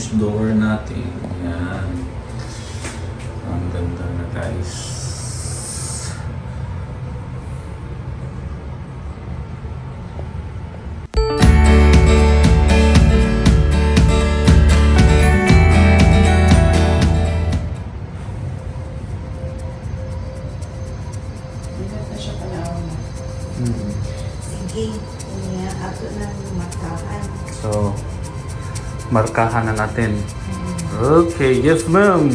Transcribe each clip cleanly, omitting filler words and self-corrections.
French door natin. Yan. Ang ganda na guys. Sige, ato na markahan. So, markahan na natin. Okay, yes ma'am.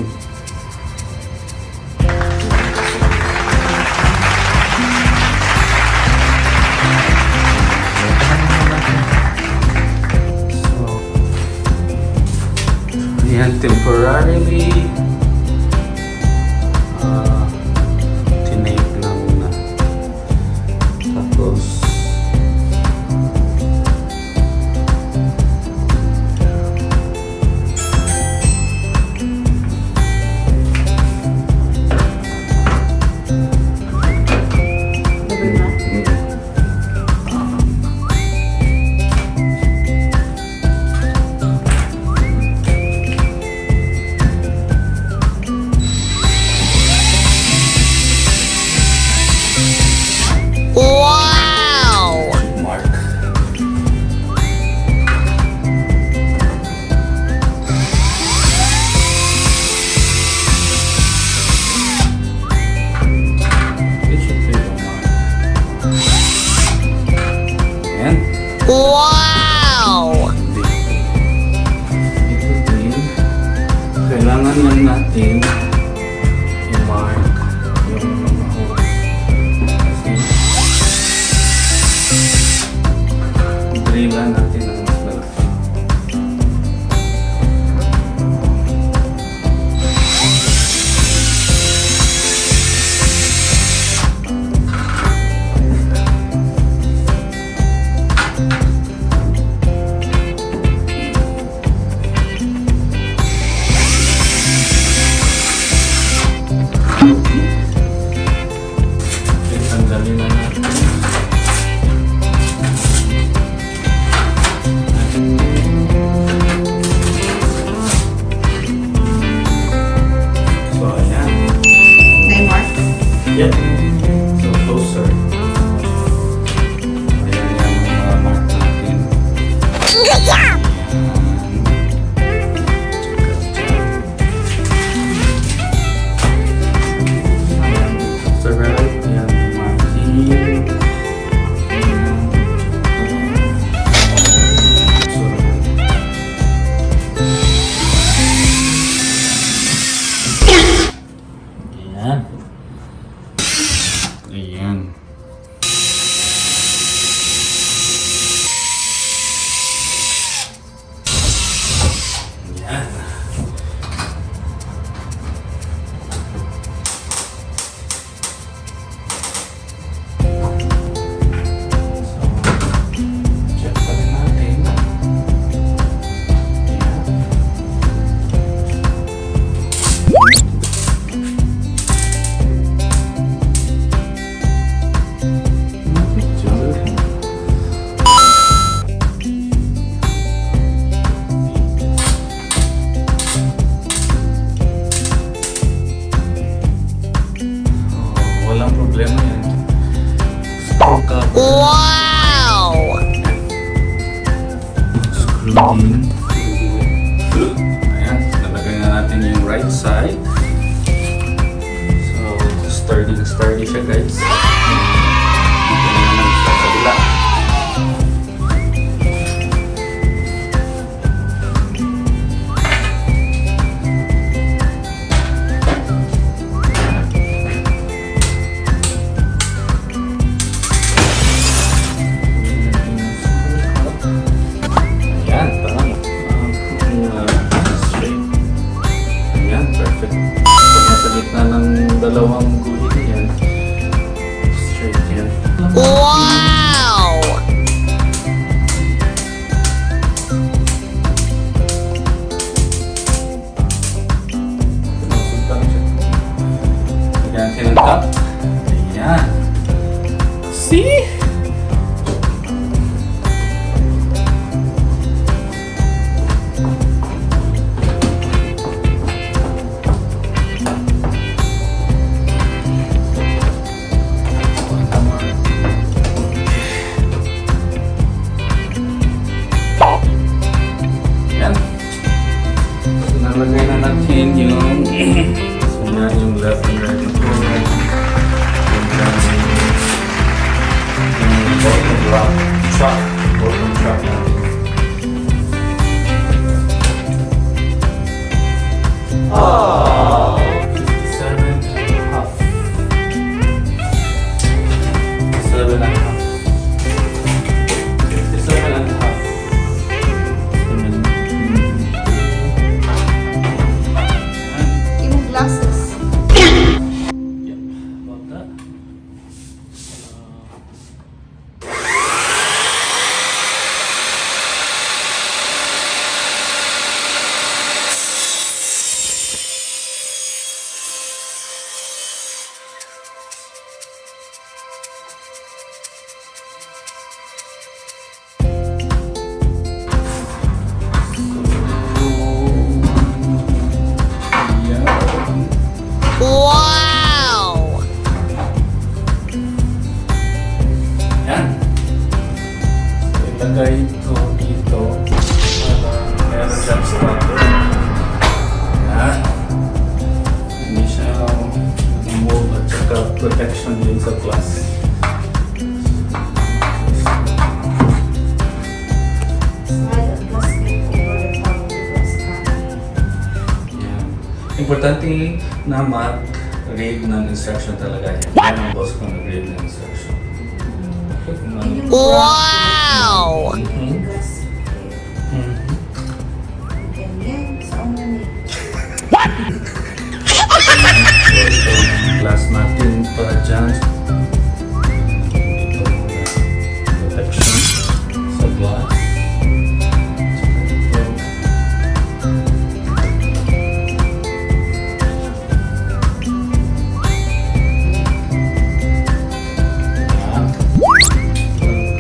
So, yan temporarily. Tinape na muna. Tapos, kailangan lang natin i-mark yung mga holes. Kasi drillan natin ang mas malaki. Tanggalin na natin. So, ayan. May mark? Yep. So, closer. Ayan yung mga mark natin. Ayan. Ayan. Check pa rin natin. Walang problema yan. Screw cover. Wow! Screw in. Ayan, nalagay na natin yung right side. So, sturdy siya guys. Dito na naman sa kabila. Ayan, tama. Straight. Ayan, perfect. Pag nasa gitna ng dalawang guhit yan, straight yan. Wow! Pinusog lang siya. Lagyan natin ang top. Ayan. See? nalagay na natin yung so yan yung left and right na cooler. And then yung bottom track natin. Oh, 7.5. 7.5. 57.5. Yung glasses. Yep, about that. Wow! Yan. So, ilagay ito dito para meron siyang starter. Yan. Hindi siya move at saka protection din sa glass. Slide at glass over the top of the glass panel. Yan. Importante na mag-read ng instruction talaga yan. Yan ang boss ko nag-read ng instruction. And yung Wow! Mhm. glass. Mhm. Ganyan. Sa una ni. So, ito yung glass natin para dyan. Ito muna. Protection sa glass. Saka ito.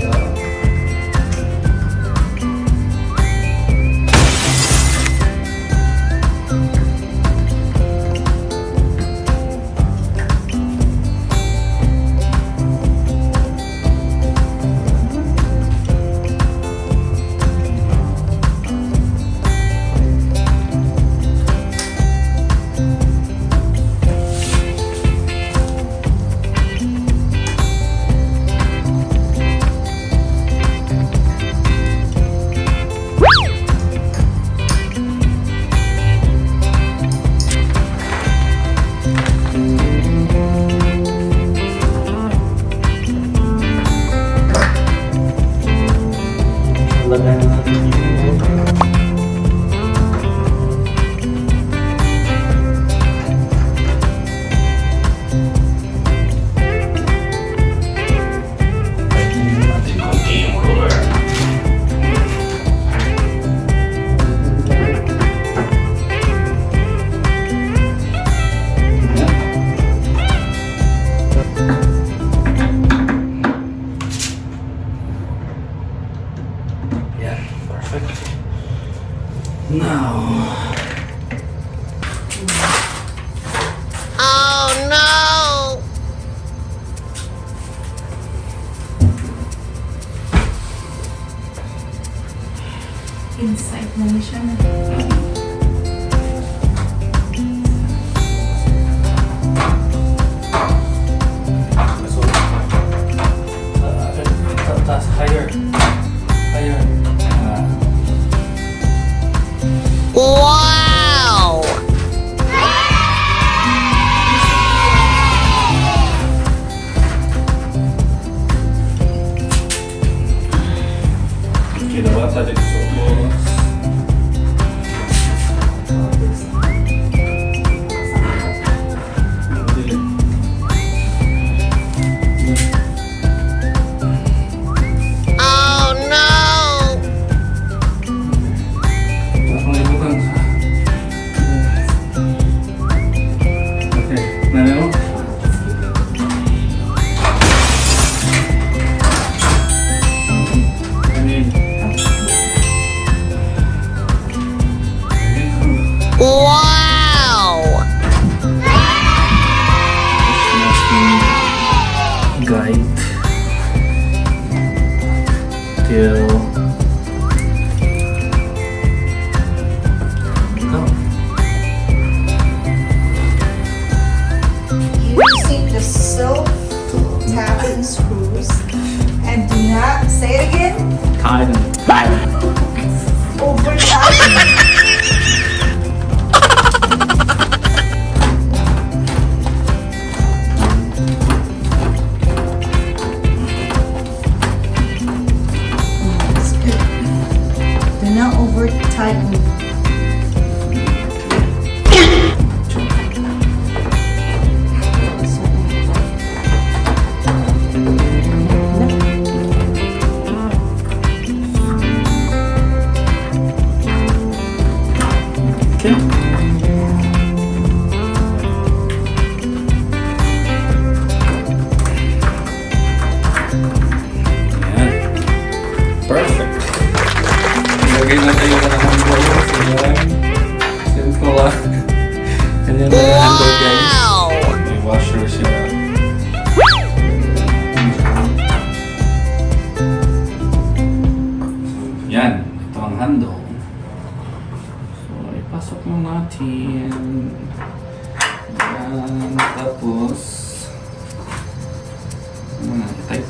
Yan. Lagay na natin yung natin konti yung cooler. Yan, perfect. Now, Oh no! Inside na siya na. so, taas, higher. Higher. Wow! Ginawa tayo sa boss. Oh no! Okay, nanaw? Wow! Guide till go. tighten. Over time. That's good. Do not over tighten. Okay. Ayan. Perfect. Ilagay na tayo na ng handle. Ayan. Simple lang. Ganyan na yung handle, guys. Wow! May washer siya. Yan. Ito ang handle. So, ipasok mo natin. Yan. Tapos, tight